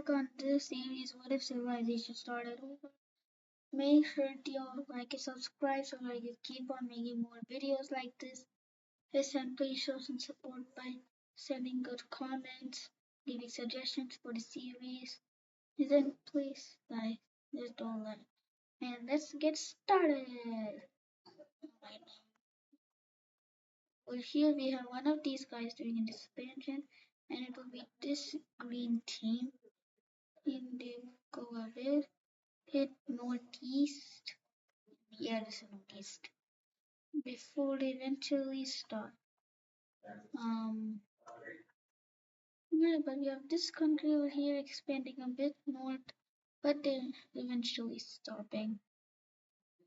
back on this series, What If Civilization Started Over? Make sure to like and subscribe so I can keep on making more videos like this. And please show some support by sending good comments, giving suggestions for the series. And then please, guys, just don't let. And let's get started. Right. Well, here we have one of these guys doing an expansion, and it will be this green team. And they will go ahead, hit northeast. Yeah, this is northeast. Before they eventually start. Um, yeah, but we have this country over here expanding a bit north, but then eventually stopping.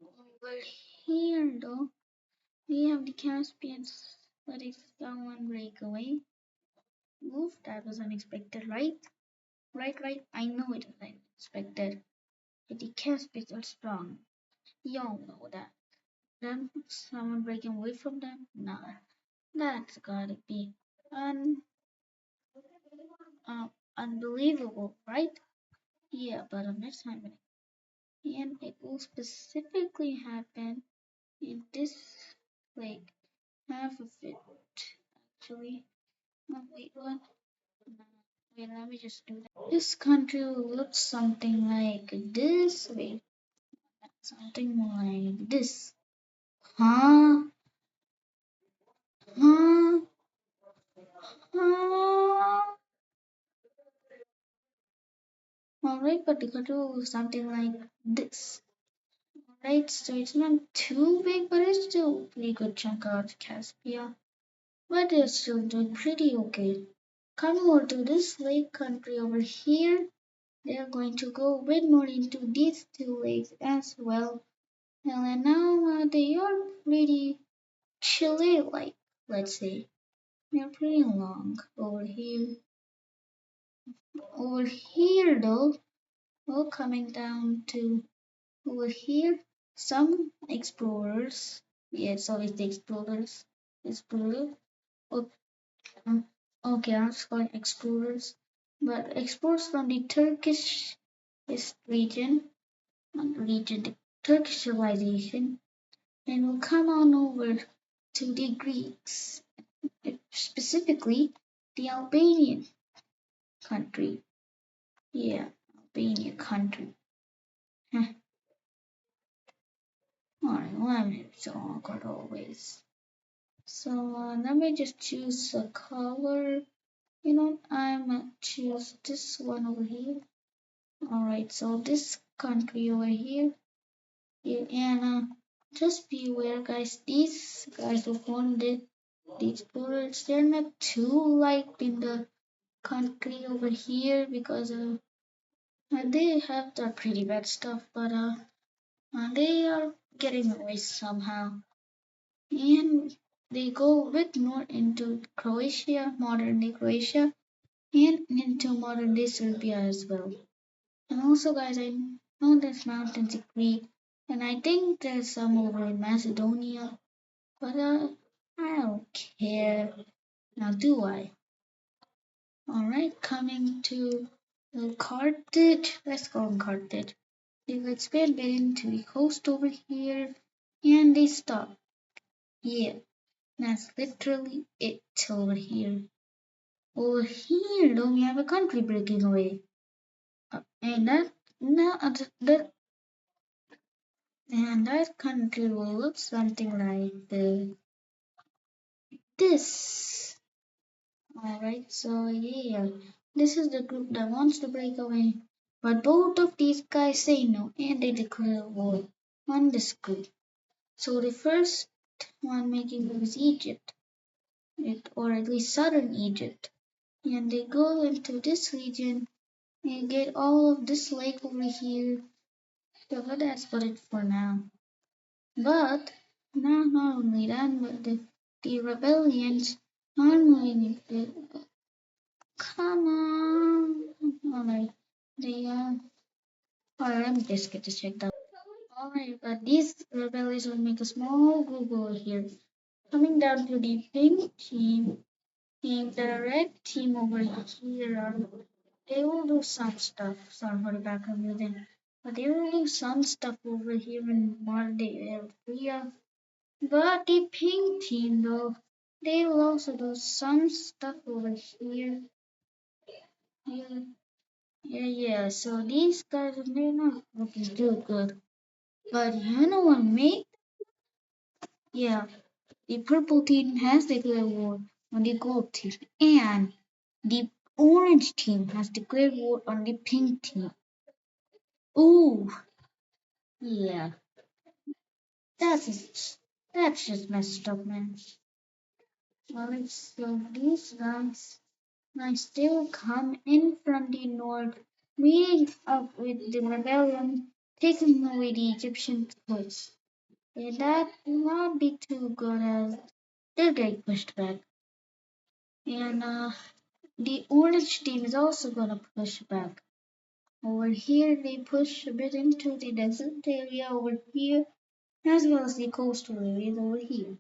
Over here, though, we have the Caspians letting someone break away. Oof, that was unexpected, right? Right. I know it was unexpected. But the Caspians are strong. Y'all know that. Then someone breaking away from them? Nah, that's gotta be un unbelievable, right? Yeah, but it's happening. And it will specifically happen in this like half of it actually. No, wait, what? No, wait, let me just do that. This country will look something like this. Wait, something like this. Huh? Huh? Huh? Alright, but the country will look something like this. Right, so it's not too big, but it's still a pretty good chunk out Caspia. But they're still doing pretty okay. Coming over to this lake country over here, they're going to go a bit more into these two lakes as well. And now they are pretty chilly like, let's say. They're pretty long over here. Over here though, we're coming down to over here, some explorers, yeah, it's always the explorer. Oh, okay, I'm just calling explorers, but explorers from the Turkish region, the Turkish civilization, and will come on over to the Greeks, specifically the Albanian country. Yeah, Albania country. Alright, let me so awkward always. So let me just choose a color. You know, I'm choose this one over here. Alright, so this country over here. Yeah, and just beware, guys. These guys who founded the explorers, they're not too liked in the country over here because they have the pretty bad stuff, but they are getting away somehow. And they go a bit more into Croatia, modern day Croatia, and into modern day Serbia as well. And also, guys, I know there's mountains in Crete, and I think there's some over in Macedonia, but I don't care. Now, do I? Alright, coming to Carthage. Let's go on Carthage. They expand into the coast over here, and they stop. Yeah, that's literally it over here. Over here, though, we have a country breaking away. And that and that country will look something like this. Alright, so yeah, this is the group that wants to break away. But both of these guys say no and they declare war on this group. So the first one making move is Egypt, or at least southern Egypt. And they go into this region and get all of this lake over here. So that's about it for now. But not only that, but the rebellions not only come on. Alright, they alright, let me just get this checked out. Alright, but these rebellions will make a small group over here. Coming down to the pink team, and the red team over here They will do some stuff. Sorry for the background music. But they will do some stuff over here in modern day area. But the pink team though, they will also do some stuff over here. Yeah, yeah. So these guys they're not looking too good. But you know what made? Yeah, the purple team has declared war on the gold team, and the orange team has declared war on the pink team. Ooh, yeah, that's that's just messed up, man. Alright, so these guys still come in from the north, meeting up with the rebellion, taking away the Egyptian coast. And that will not be too good as they'll get pushed back. And the orange team is also gonna push back. Over here, they push a bit into the desert area over here, as well as the coastal areas over here.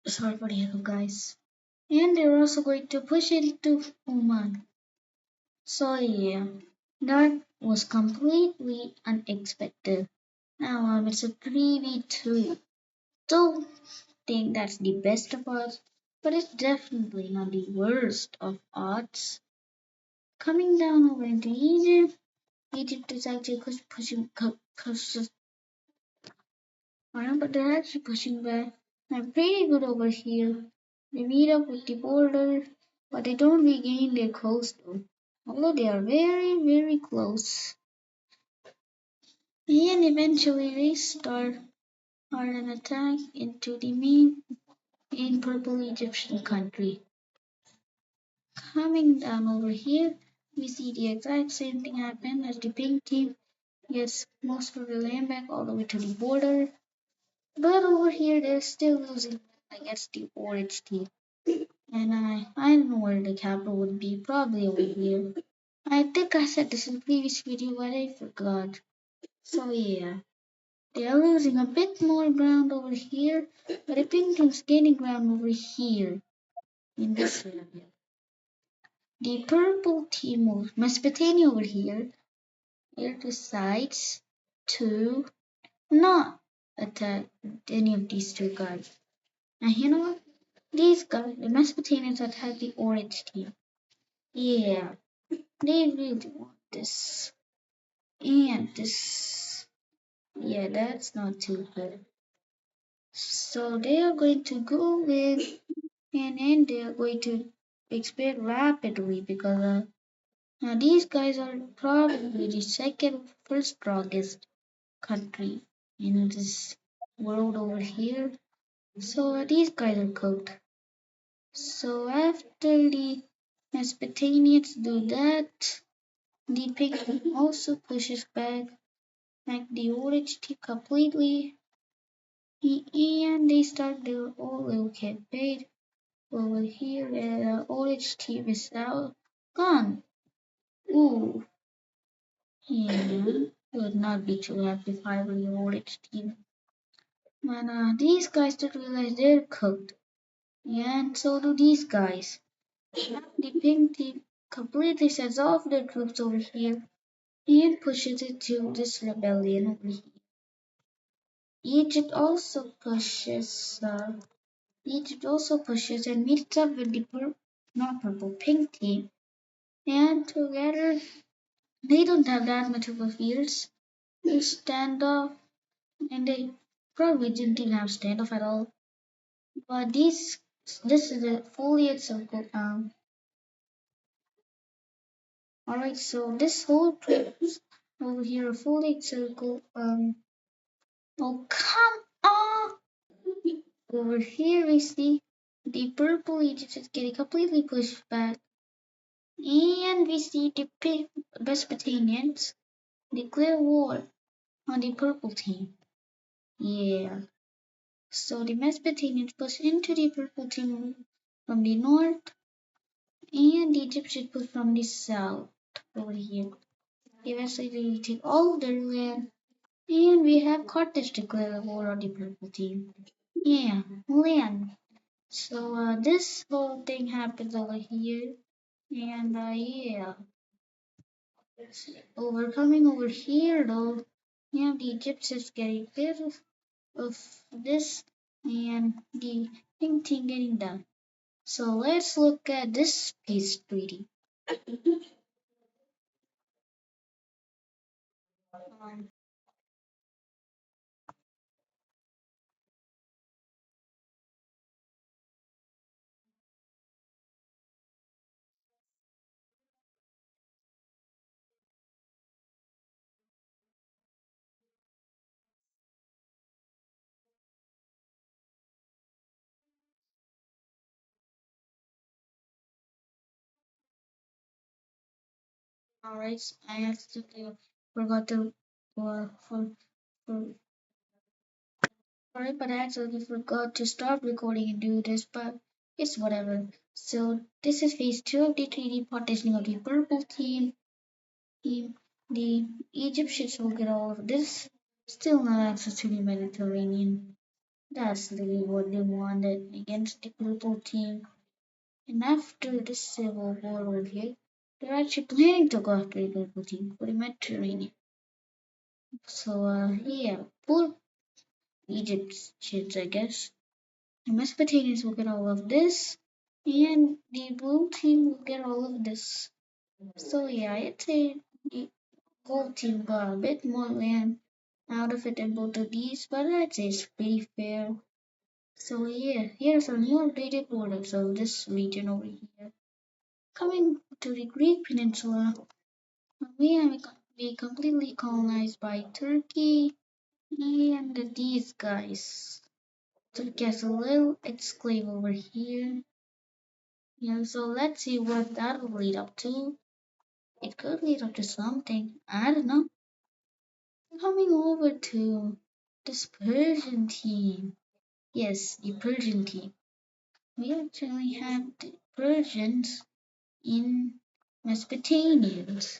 Sorry for the hiccup, guys. And they're also going to push into Oman. So yeah, that was completely unexpected. Now it's a 3v2. Don't think that's the best of odds, but it's definitely not the worst of odds. Coming down over into Egypt, Egypt is actually but they're actually pushing back. They're pretty good over here. They meet up with the border, but they don't regain their coastal. Although they are very, very close. And eventually they start an attack into the main purple Egyptian country. Coming down over here, we see the exact same thing happen as the pink team gets most of the land back all the way to the border. But over here, they're still losing against the orange team. And I don't know where the capital would be, probably over here. I think I said this in the previous video, but I forgot. So yeah, they are losing a bit more ground over here, but the pink team's gaining ground over here in this area. The purple team of Mesopotamia over here, it decides to not attack any of these two guys. And you know what? These guys, the Mesopotamians attack the orange team. Yeah, they really want this. And this. Yeah, that's not too good. So they are going to go in and then they are going to expand rapidly because now these guys are probably the second first strongest country in this world over here. So these guys are cooked. So after the Mesopotamians do that, the pink also pushes back like the orange team completely, and they start their own little campaign over here, and the orange team is now gone. Ooh, yeah, would not be too happy if I were the orange team. And these guys don't realize they're cooked, and so do these guys. The pink team completely sends off their troops over here and pushes it to this rebellion over here. Egypt also pushes. Egypt also pushes and meets up with the not purple, pink team, and together they don't have that much of a fierce standoff, and they probably didn't even have standoff at all. But this is a fully circle. Alright, so this whole place over here, a fully circle. Oh come on! Over here we see the purple Egypt is getting completely pushed back, and we see the Mesopotamians declare war on the purple team. Yeah. So the Mesopotamians push into the purple team from the north, and the Egyptians push from the south over here. Eventually they take all of their land, and we have Carthage declare war on the purple team. Yeah, land. So this whole thing happens over here. And yeah, overcoming over here though, yeah, the Egyptians getting rid of this and the pink team getting done. So let's look at this peace treaty. Um, Alright, I accidentally forgot to for alright, but I actually forgot to stop recording and do this, but it's whatever. So this is phase two of the 3D partitioning of the purple team. The Egyptians will get all of this. Still not access to the Mediterranean. That's really what they wanted against the purple team. And after this civil war over here, they're actually planning to go after the purple team for the Mediterranean. So yeah, poor Egyptians, I guess. The Mesopotamians will get all of this, and the blue team will get all of this. So yeah, I'd say the gold team got a bit more land out of it than both of these, but I'd say it's pretty fair. So yeah, here's some new updated borders of this region over here. Coming to the Greek Peninsula, we have been completely colonized by Turkey and these guys. Turkey has a little exclave over here. Yeah, so let's see what that will lead up to. It could lead up to something. I don't know. Coming over to this Persian team. Yes, the Persian team. We actually have the Persians in Mesopotamians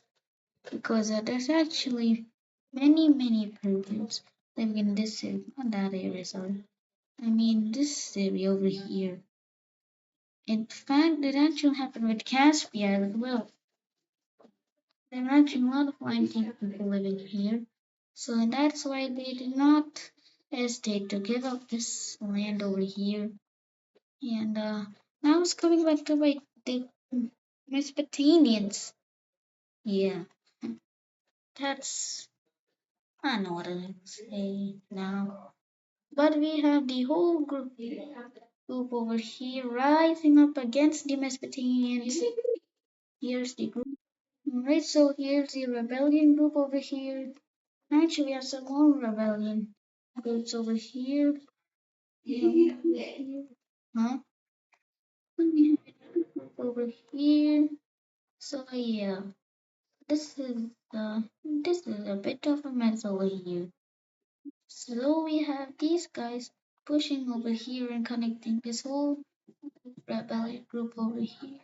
because there's actually many Persians living in this area, not that area, sorry. I mean this area over here. In fact, it actually happened with Caspia as well. There are actually a lot of Viking people living here, so that's why they did not hesitate to give up this land over here. And now it's coming back to like the Mesopotamians. Yeah, that's I know what I say now. But we have the whole group over here rising up against the Mesopotamians. Here's the group. Alright, so here's the rebellion group over here. Actually, we have some more rebellion groups over here. Yeah, over here. Huh? We have a group over here. So yeah, this is a bit of a mess over here. So we have these guys pushing over here and connecting this whole rebellion group over here.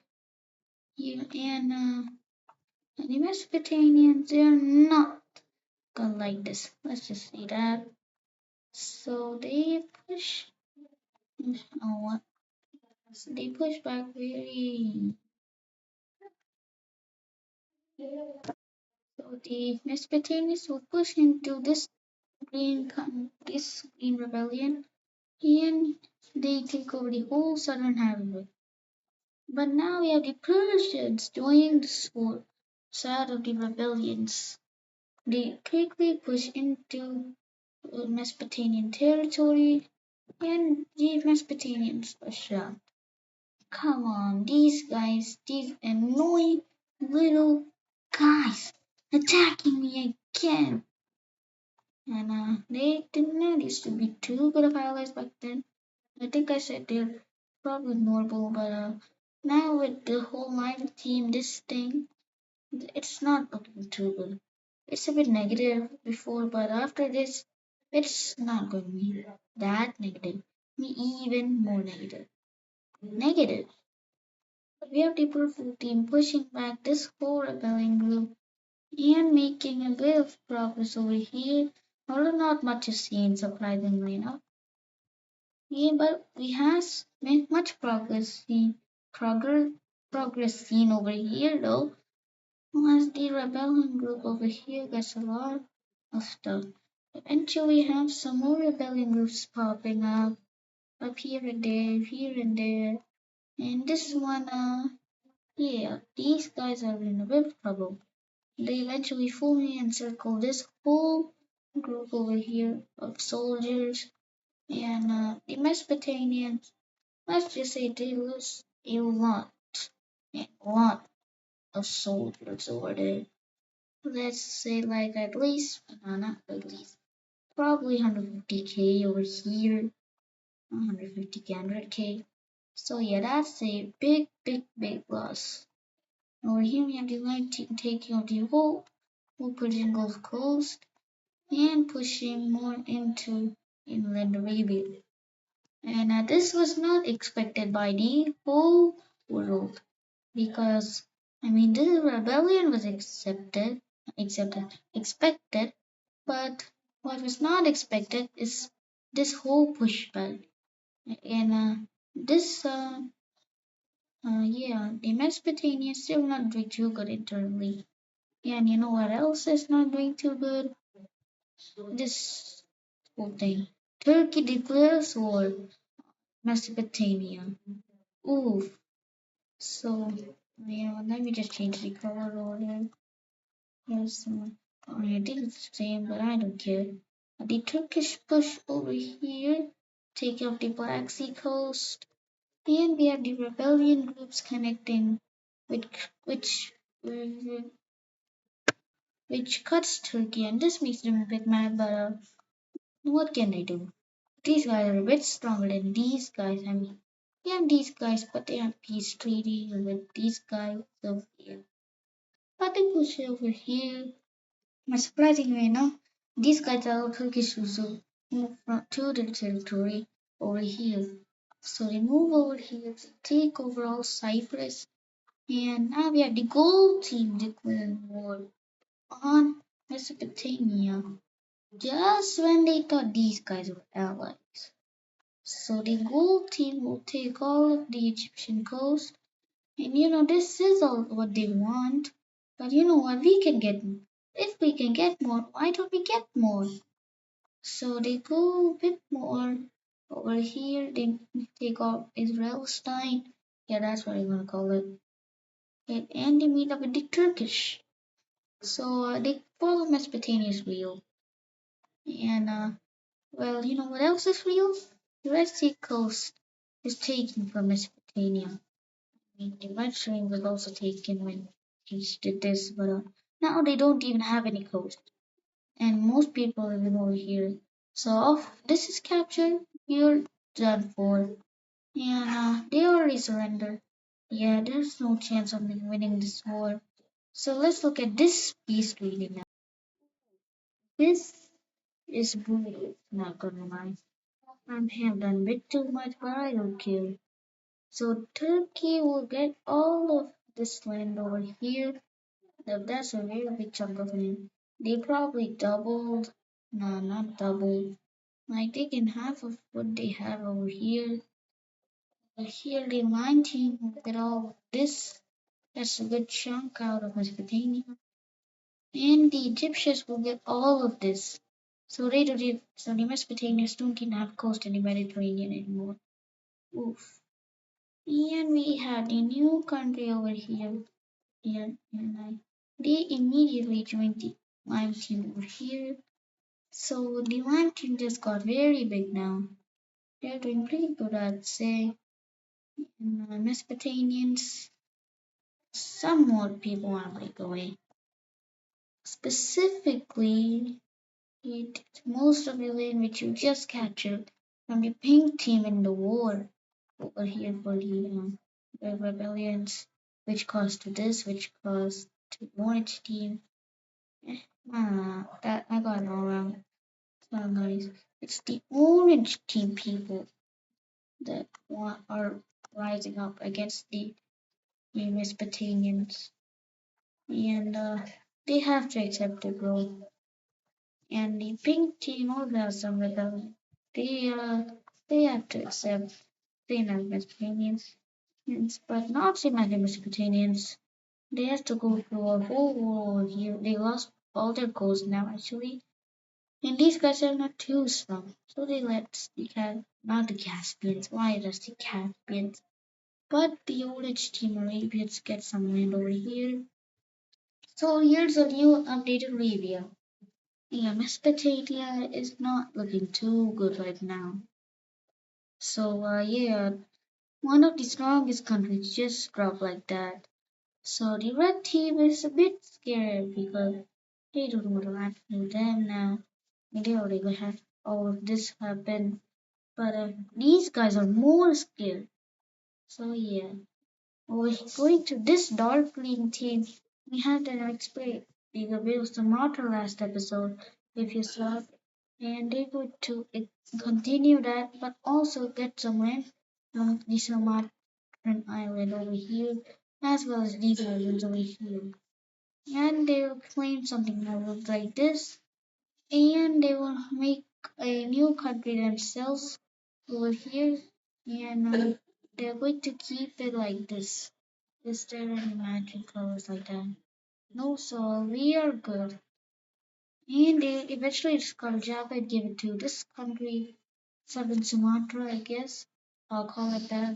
And the Mesopotamians, they're not gonna like this. Let's just say that. So they push. Oh, what? So they push back very. So the Mesopotamians will push into this green rebellion, and they take over the whole southern half of it. But now we have the Persians joining the side of the rebellions. They quickly push into Mesopotamian territory, and the Mesopotamians are shocked. Come on, these guys, these annoying little guys, attacking me again. And they didn't know used to be too good of allies back then. I think I said they're probably normal, but now with the whole live team, this thing, it's not looking too good. It's a bit negative before, but after this, it's not going to be that negative. Be even more negative. Negative. We have the purple team pushing back this whole rebellion group and making a bit of progress over here, although not much is seen, surprisingly enough. Yeah, but we has made much progress in progress, progress seen over here though. As the rebellion group over here gets a lot of stuff. Eventually, we have some more rebellion groups popping up here and there. And this one, yeah, these guys are in a bit of trouble. They eventually fully encircle this whole group over here of soldiers, and the Mesopotamians, let's just say they lose a lot of soldiers over there. Let's say like at least, no, not at least, probably 150k over here, 150k, 100k. So yeah, that's a big loss. Over here we have the light team taking out the whole Persian Gulf Coast and pushing more into inland Arabia. And this was not expected by the whole world because I mean this rebellion was expected, but what was not expected is this whole pushback. And this yeah, the Mesopotamia is still not doing too good internally. Yeah, and you know what else is not doing too good? This whole thing. Turkey declares war. Mesopotamia. Oof. So, yeah, let me just change the color order. Yes, I did the same, but I don't care. The Turkish push over here, take out the Black Sea coast, and we have the rebellion groups connecting, which which which cuts Turkey, and this makes them a bit mad. But what can they do? These guys are a bit stronger than these guys. I mean, we have these guys, but they have peace treaty with these guys. So yeah, but they push over here. But surprisingly enough, these guys are Turkish also move to the territory over here. So they move over here to take over all Cyprus, and now we have the gold team declaring war on Mesopotamia just when they thought these guys were allies. So the gold team will take all of the Egyptian coast, and this is all what they want. But you know what? We can get if we can get more. Why don't we get more? So they go a bit more over here. They take off Israelstein. Yeah, that's what I'm gonna call it. And they meet up with the Turkish. So they follow Mesopotamia's wheel. And well, you know what else is real? The Red Sea coast is taken from Mesopotamia. I mean, the Mediterranean was also taken when he did this, but now they don't even have any coast, and most people live over here. So if this is captured, you're done for, and they already surrender. Yeah, there's no chance of me winning this war. So let's look at this peace treaty now. This is brutal, not gonna lie. I have done a bit too much, but I don't care. So Turkey will get all of this land over here. That's a very big chunk of land. They probably doubled. No, not doubled. Like they can half of what they have over here. But here the line team will get all of this. That's a good chunk out of Mesopotamia. And the Egyptians will get all of this. So so the Mesopotamians don't even have coast in the Mediterranean anymore. Oof. And we had a new country over here. And they immediately joined the Lime team over here. So the Lime team just got very big now. They're doing pretty good, I'd say. And Mesopotamians, somewhat people want to break away. Specifically, it most of the land which you just captured from the pink team in the war over here for the rebellions, which caused to this, which caused to orange team. That I got it all wrong. So guys, it's the orange team people that are rising up against the Mesopotamians, and they have to accept the role. And the pink team also has some rebellion. They uh they have to accept the Mesopotamians. Yes, but not same as the Mesopotamians. They have to go through a whole war here. They lost all their goals now, actually. And these guys are not too strong. So they let not the Caspians, why does the Caspians? But the old team Arabians get some land over here. So here's a new updated Arabia. Yeah, Mesopotamia is not looking too good right now. So yeah, one of the strongest countries just dropped like that. So the red team is a bit scared because they don't know what will happen to them now. They already have all of this happen. But these guys are more scared. So yeah, we're going to this dark green team. We had an explain because it was the martyr last episode, if you saw, and they go to continue that, but also get some land from the Sumatran island over here, as well as these islands over here. And they will claim something that looks like this, and they will make a new country themselves over here, and they're going to keep it like this. Is there any magic colors like that? No, so we are good. And they eventually discovered Java and gave it to this country, Southern Sumatra, I guess. I'll call it that.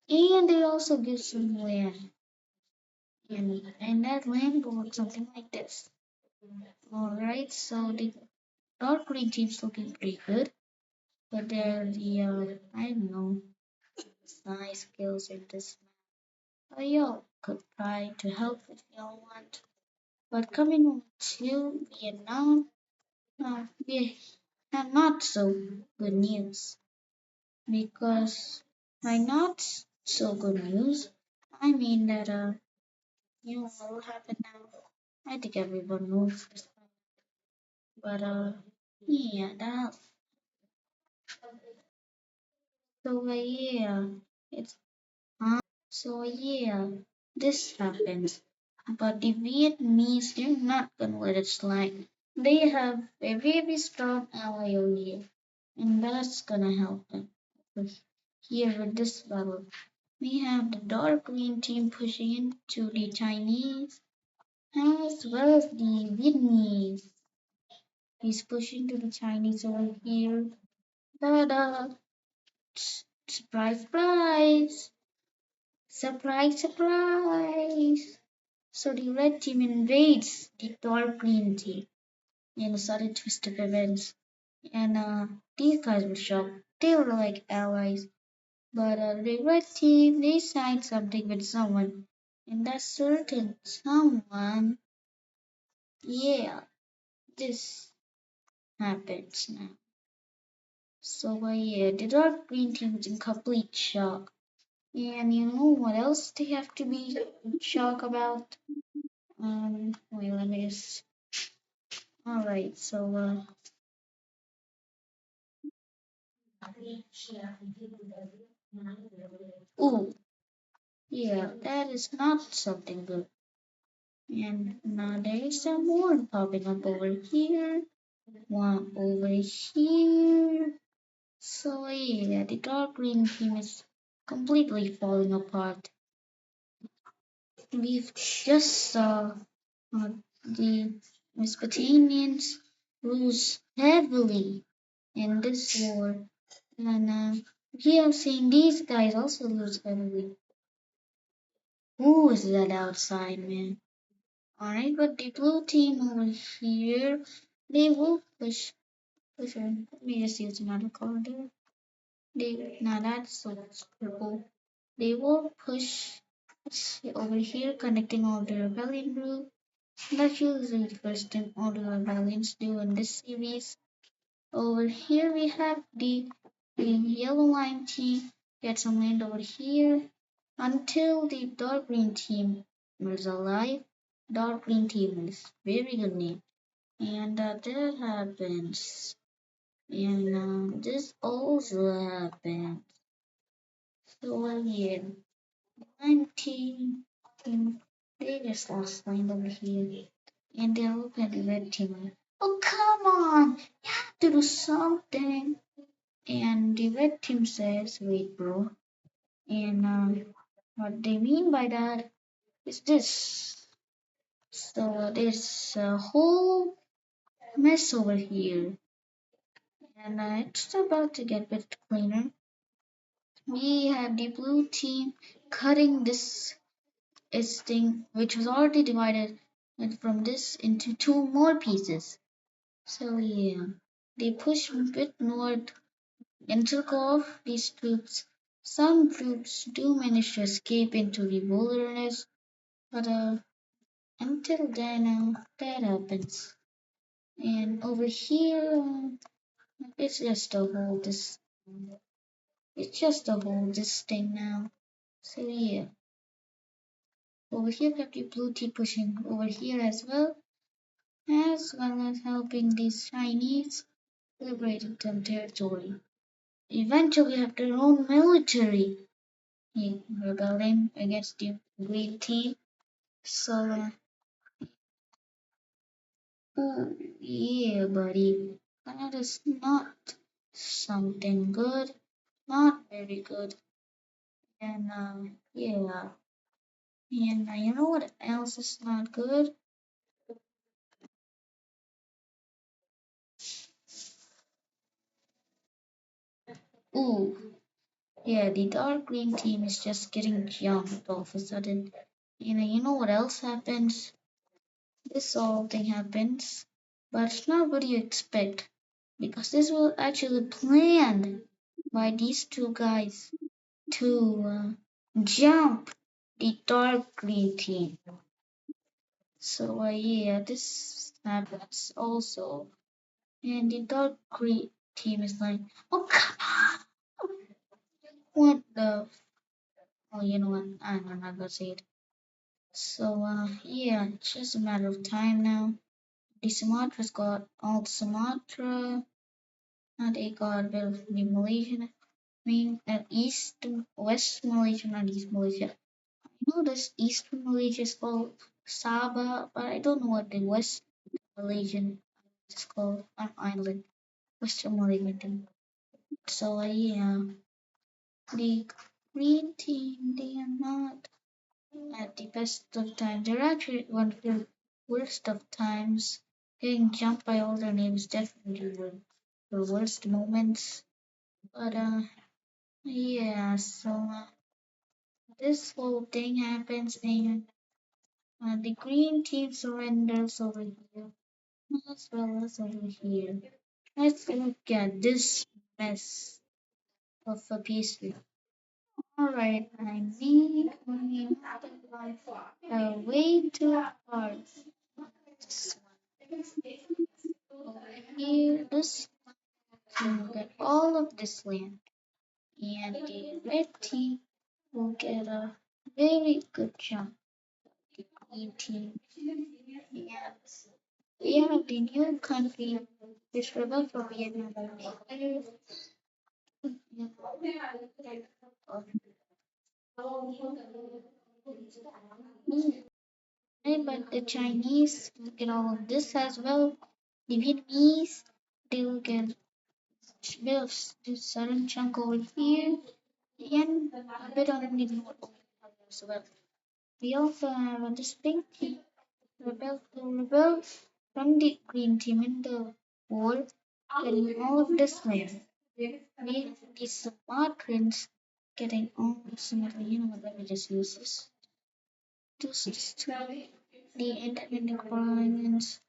And they also give some land. And that land will look something like this. Alright, so the dark green team's looking pretty good. But they're the, I don't know, nice skills in this. Y'all could try to help if y'all want. But coming to Vietnam, we have not so good news. Because by not so good news, I mean that, you know what will happen now? I think everyone knows this. But, yeah, that, so, yeah, it's, so, yeah, this happens. But the Vietnamese, they're not gonna let it slide. They have a very strong ally over here, and that's gonna help them. But here with this battle, we have the dark green team pushing into the Chinese, as well as the Vietnamese. He's pushing to the Chinese over here. Ta-da! Surprise, surprise! Surprise, surprise! So the red team invades the dark green team in a sudden twist of events. And these guys were shocked. They were like allies. But the red team, they signed something with someone. And that certain someone, yeah, this happens now. So yeah, the dark green team is in complete shock. And you know what else they have to be shocked about? Wait, let me just. Alright, so ooh, yeah, that is not something good. And now there is some more popping up over here, one over here. So yeah, the dark green team is completely falling apart. We've just saw the Mesopotamians lose heavily in this war, and we have seen these guys also lose heavily. Who is that outside, man? Alright, but the blue team over here, they will push on. Let me just use another color there. Now that's so purple. They will push over here, connecting all the rebellion group. That's usually the first thing all the rebellions do in this series. Over here we have the yellow line team get some land over here until the dark green team is alive. Dark green team is very good name. And that happens. And this also happens. So yeah, 19 team, they just lost land over here. And they look at the red team. Oh come on, you have to do something. And the red team says, wait bro. And What they mean by that is this. So there's a whole mess over here, and it's about to get a bit cleaner. We have the blue team cutting this thing, which was already divided from this into two more pieces. So yeah, they push a bit north and took off these troops. Some troops do manage to escape into the wilderness, but until then, that happens. And over here, it's just a hold this. It's just a hold this thing now. So yeah, over here we have the blue tea pushing over here as well as helping these Chinese liberating some territory. Eventually, have their own military rebelling against the green team. So, oh yeah, buddy, that is not something good, not very good. And yeah, and you know what else is not good? Ooh, yeah, the dark green team is just getting jumped all of a sudden. You know what else happens? This whole thing happens, but it's not what you expect because this was actually planned by these two guys to jump the dark green team. So yeah, this happens also, and the dark green team is like, oh come on, what the? Oh, you know what? I'm not gonna say it. So yeah, it's just a matter of time now. The Sumatra's got all the Sumatra, and they got a bit of the Malaysian. I mean, East, West Malaysia, not East Malaysia. I know this Eastern Malaysia is called Sabah, but I don't know what the West Malaysian is called. An island, Western Malaysian thing. So yeah, the green team, they are not at the best of times. They're actually one of the worst of times. Getting jumped by all their names definitely were the worst moments. But yeah, so this whole thing happens and the green team surrenders over here as well as over here. Let's look at this mess of a pastry. Alright, I need only way too hard. This one. Over here, this team will get all of this land. And the red team will get a very good chunk. The green team. Yes. We have the new country, which rebelled from Vietnam. But the Chinese will get all of this as well. The Vietnamese, they will get a bit of this certain chunk over here, and a bit on the north as well. We also have this pink team rebel from the green team in the war, getting all of this land. We the Sumatrans getting all of Sumatra. You know what? Let me just use this. Just to the independent province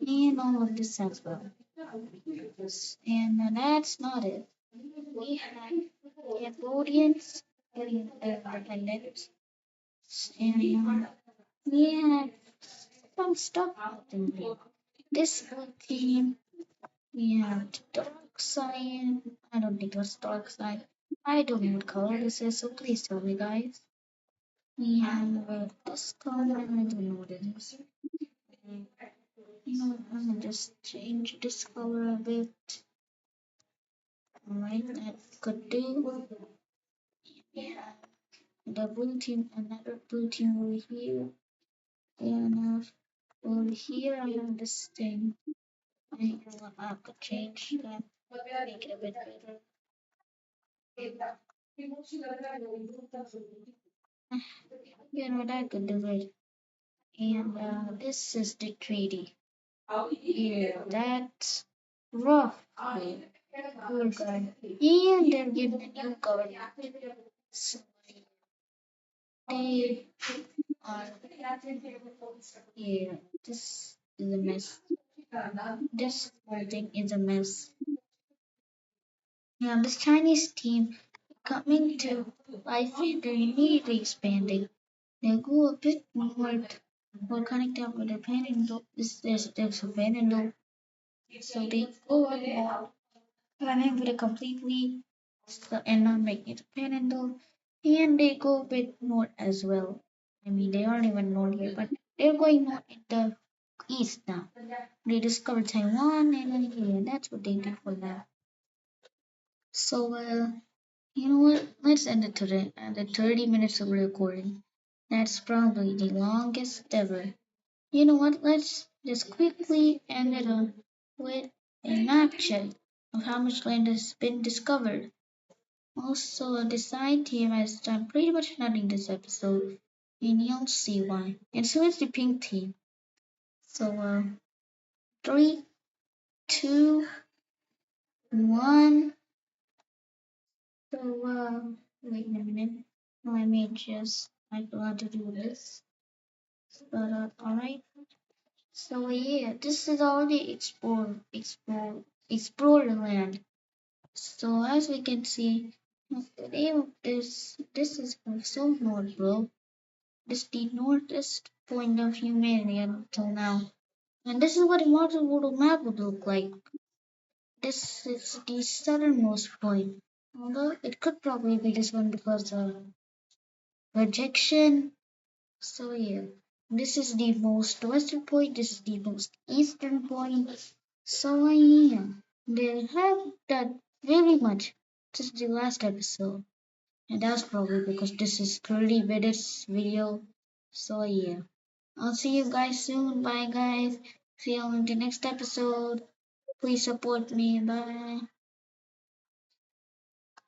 and all of this as well. And that's not it. We have Cambodians getting independence, and we have some stuff happening here. This team, we have dark side. I don't think it's dark side. I don't know what color this is, so please tell me, guys. We have this color. I don't know what it is. You know, I'm gonna just change this color a bit. Alright, that could do. Yeah, the blue team, another blue team over here. And over here, I have this thing. I could change that, make it a bit better. You know what I could do it. And this is the treaty. Yeah, that's rough. Poor guy. And they're giving a new government. So they are, yeah, this is a mess. This whole thing is a mess. Yeah, this Chinese team coming to life and they're immediately expanding. They go a bit north or connect up with the Panhandle. There's a Panhandle. So they go on more planning with a completely and not making it a Panhandle. And they go a bit north as well. I mean, they aren't even north here, but they're going north in the east now. They discovered Taiwan, and yeah, that's what they did for now. So, you know what? Let's end it today at the 30 minutes of recording. That's probably the longest ever. You know what? Let's just quickly end it on with a map check of how much land has been discovered. Also, the side team has done pretty much nothing this episode, and you'll see why. And so is the pink team. So, three, two, one. So, wait a minute. Let me just, I forgot to do this. But, alright. So, yeah, this is all the explorer land. So, as we can see, the name of this is so north, bro. This is the northest point of humanity until now. And this is what a modern world map would look like. This is the southernmost point. Although it could probably be this one because of projection. So yeah, this is the most western point. This is the most eastern point. So yeah, they have done very much. This is the last episode, and that's probably because this is 30 minutes video. So yeah, I'll see you guys soon. Bye guys. See you in the next episode. Please support me. Bye.